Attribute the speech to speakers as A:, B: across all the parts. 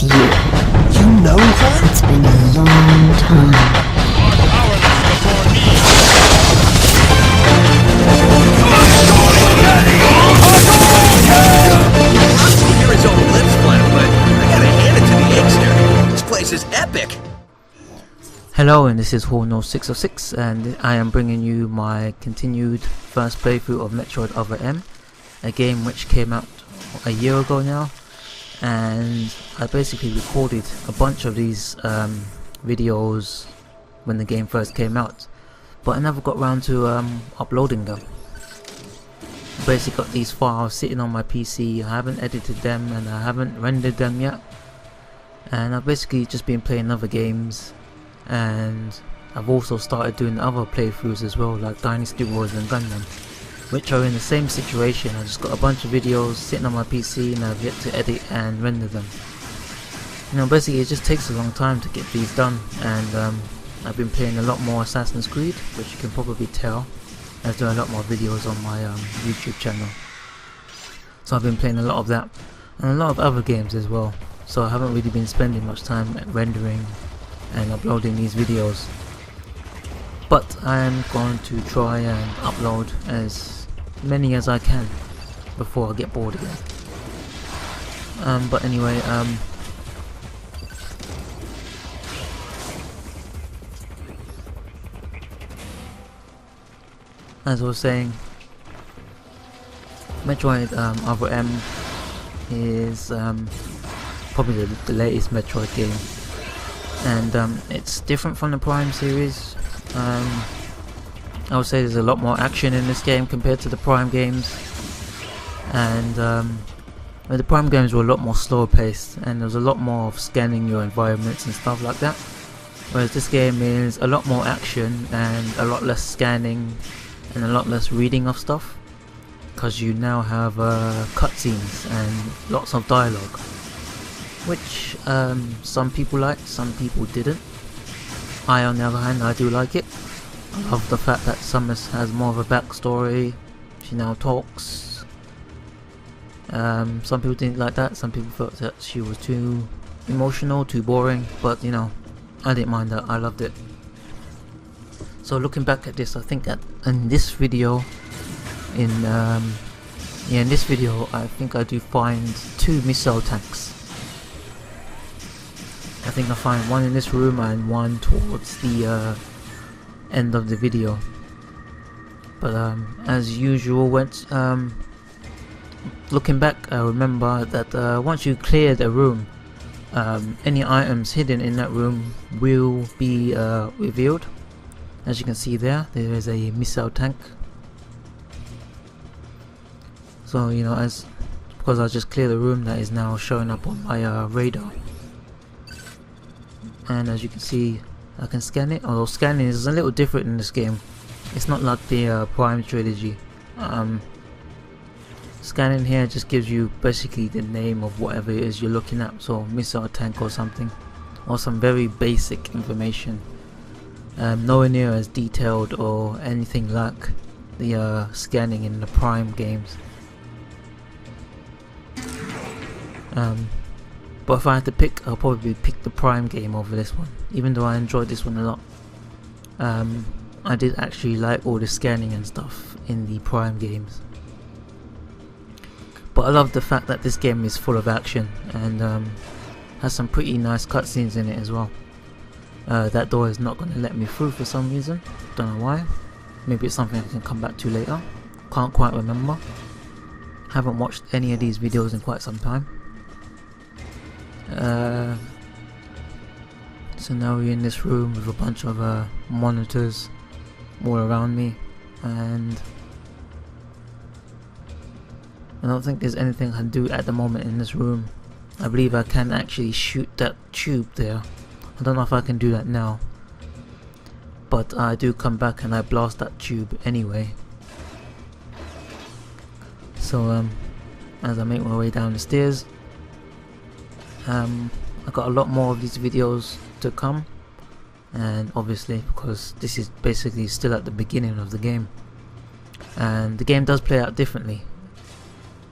A: It's you.
B: You know her?
A: It's been a long time.
B: Hear his own lips flap, but I gotta hand it to the Inkster. This place is epic.
C: Hello, and this is Horno606, and I am bringing you my continued first playthrough of Metroid Other M, a game which came out a year ago now, and I basically recorded a bunch of these videos when the game first came out, but I never got around to uploading them. Basically got these files sitting on my PC. I haven't edited them and I haven't rendered them yet, and I've basically just been playing other games, and I've also started doing other playthroughs as well, like Dynasty Wars and Gundam, which are in the same situation. I just got a bunch of videos sitting on my PC and I've yet to edit and render them. You know, basically it just takes a long time to get these done, and I've been playing a lot more Assassin's Creed, which you can probably tell, as there are a lot more videos on my YouTube channel. So I've been playing a lot of that, and a lot of other games as well, so I haven't really been spending much time rendering and uploading these videos. But I am going to try and upload as many as I can before I get bored again. But anyway, as I was saying, Metroid Other M is probably the latest Metroid game, and it's different from the Prime series. I would say there's a lot more action in this game compared to the Prime games, and the Prime games were a lot more slower paced, and there was a lot more of scanning your environments and stuff like that, whereas this game is a lot more action and a lot less scanning and a lot less reading of stuff, because you now have cutscenes and lots of dialogue, which some people liked, some people didn't. I, on the other hand, I do like it. I love the fact that Samus has more of a backstory. She now talks. Some people didn't like that. Some people felt that she was too emotional, too boring, but you know, I didn't mind that. I loved it. So looking back at this, I think that in this video, in this video, I think I do find 2 missile tanks. I think I find one in this room and one towards the end of the video. But as usual, looking back, I remember that once you clear the room, any items hidden in that room will be revealed. As you can see there is a missile tank. So you know, because I just cleared the room, that is now showing up on my radar. And as you can see, I can scan it, although scanning is a little different in this game. It's not like the Prime trilogy. Scanning here just gives you basically the name of whatever it is you're looking at, so missile tank or something, or some very basic information. Nowhere near as detailed or anything like the scanning in the Prime games. But if I had to pick, I'll probably pick the Prime game over this one, even though I enjoyed this one a lot. I did actually like all the scanning and stuff in the Prime games. But I love the fact that this game is full of action and has some pretty nice cutscenes in it as well. That door is not going to let me through for some reason, don't know why. Maybe it's something I can come back to later, can't quite remember. Haven't watched any of these videos in quite some time. So now we're in this room with a bunch of monitors all around me, and I don't think there's anything I can do at the moment in this room. I believe I can actually shoot that tube there. I don't know if I can do that now, but I do come back and I blast that tube anyway. So as I make my way down the stairs, I got a lot more of these videos to come, and obviously because this is basically still at the beginning of the game, and the game does play out differently,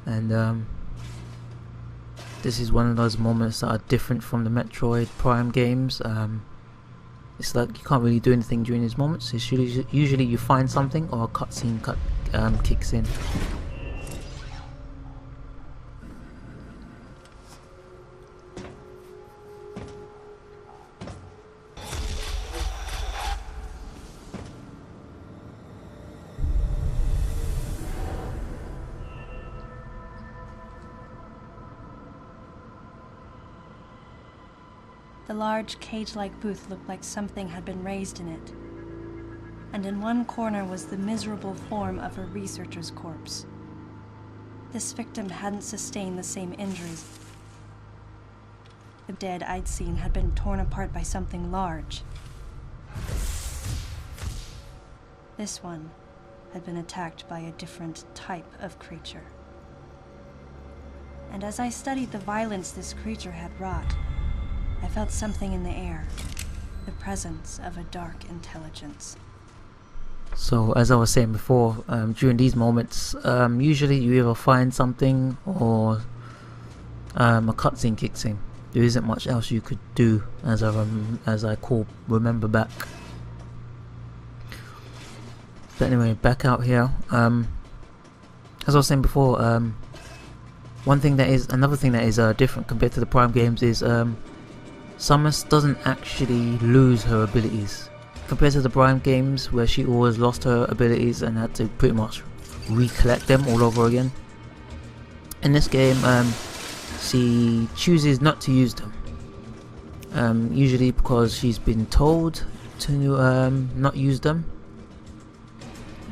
C: and This is one of those moments that are different from the Metroid Prime games. It's like you can't really do anything during these moments. It's usually you find something or a cutscene kicks in.
D: The large cage-like booth looked like something had been raised in it, and in one corner was the miserable form of a researcher's corpse. This victim hadn't sustained the same injuries. The dead I'd seen had been torn apart by something large. This one had been attacked by a different type of creature. And as I studied the violence this creature had wrought, I felt something in the air, the presence of a dark intelligence.
C: So as I was saying before, during these moments, usually you either find something or a cutscene kicks in. There isn't much else you could do, as I remember back. But anyway, back out here. As I was saying before, another thing that is different compared to the Prime games is Samus doesn't actually lose her abilities. Compared to the Prime games where she always lost her abilities and had to pretty much recollect them all over again. In this game, she chooses not to use them. Usually because she's been told to not use them.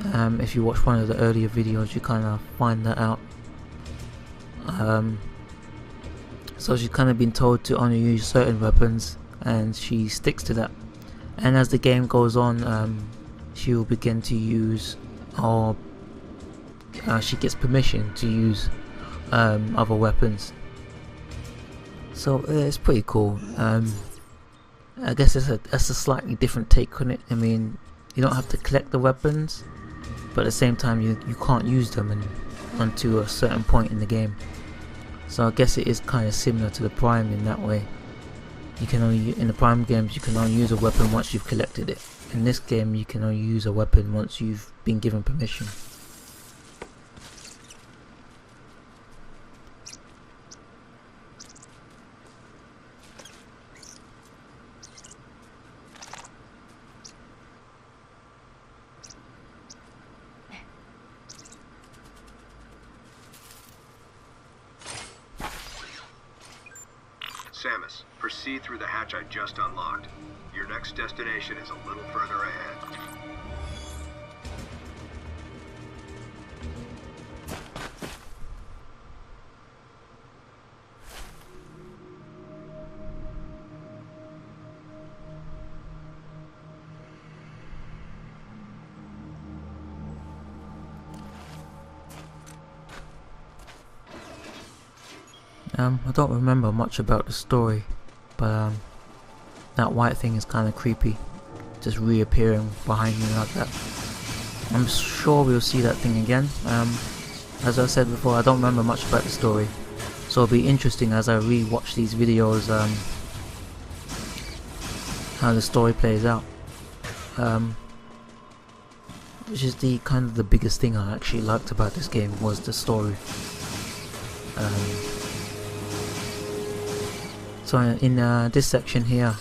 C: If you watch one of the earlier videos, you kind of find that out. So she's kind of been told to only use certain weapons, and she sticks to that. And as the game goes on, she will begin to use, or she gets permission to use other weapons. So it's pretty cool. I guess that's a slightly different take on it. I mean, you don't have to collect the weapons, but at the same time you can't use them until a certain point in the game. So I guess it is kind of similar to the Prime in that way. You can only, in the Prime games, you can only use a weapon once you've collected it. In this game, you can only use a weapon once you've been given permission.
E: Samus, proceed through the hatch I just unlocked. Your next destination is a little further ahead.
C: I don't remember much about the story, but that white thing is kind of creepy, just reappearing behind me like that. I'm sure we'll see that thing again. As I said before, I don't remember much about the story, so it'll be interesting as I re-watch these videos how the story plays out. Which is the kind of the biggest thing I actually liked about this game, was the story. So in this section here,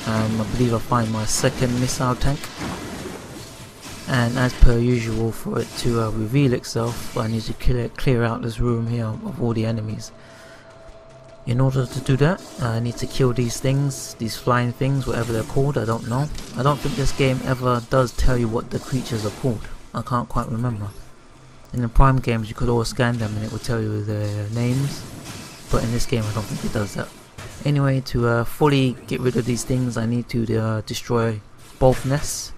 C: I believe I find my second missile tank, and as per usual, for it to reveal itself, I need to clear out this room here of all the enemies. In order to do that, I need to kill these things, these flying things, whatever they're called, I don't know. I don't think this game ever does tell you what the creatures are called. I can't quite remember. In the Prime games you could always scan them and it would tell you their names, but in this game I don't think it does that. Anyway, to fully get rid of these things, I need to destroy both nests,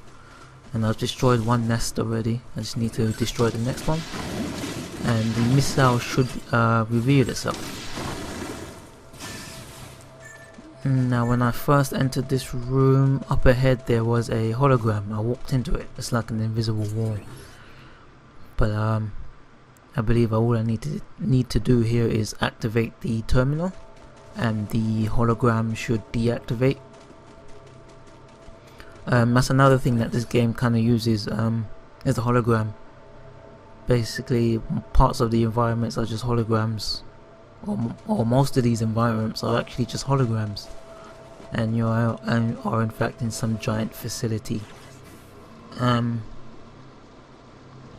C: and I've destroyed one nest already. I just need to destroy the next one, and the missile should reveal itself. Now when I first entered this room, up ahead there was a hologram. I walked into it. It's like an invisible wall, but I believe all I need to do here is activate the terminal, and the hologram should deactivate. That's another thing that this game kind of uses, is the hologram. Basically, parts of the environments are just holograms, or most of these environments are actually just holograms, and you are in fact in some giant facility.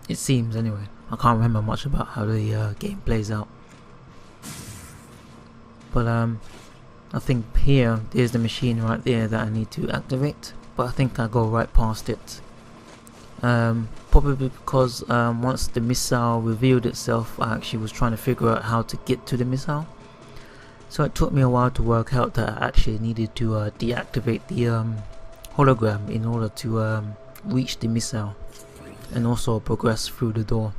C: It seems, anyway. I can't remember much about how the game plays out, but I think here there's the machine right there that I need to activate, but I think I go right past it. Probably because once the missile revealed itself, I actually was trying to figure out how to get to the missile, so it took me a while to work out that I actually needed to deactivate the hologram in order to reach the missile and also progress through the door.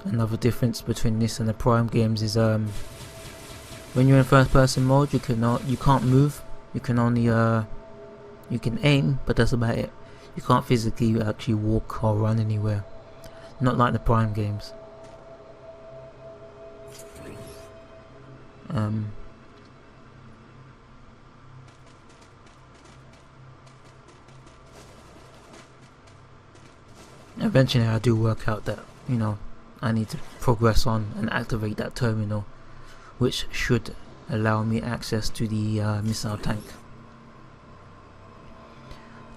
C: Another difference between this and the Prime games is when you're in first person mode, you can't move. You can only you can aim, but that's about it. You can't physically actually walk or run anywhere, not like the Prime games. Eventually I do work out that, you know, I need to progress on and activate that terminal, which should allow me access to the missile tank.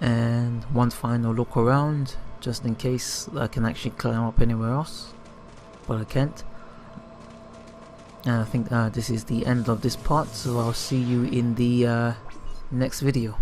C: And one final look around, just in case I can actually climb up anywhere else, but I can't. And I think this is the end of this part, so I'll see you in the next video.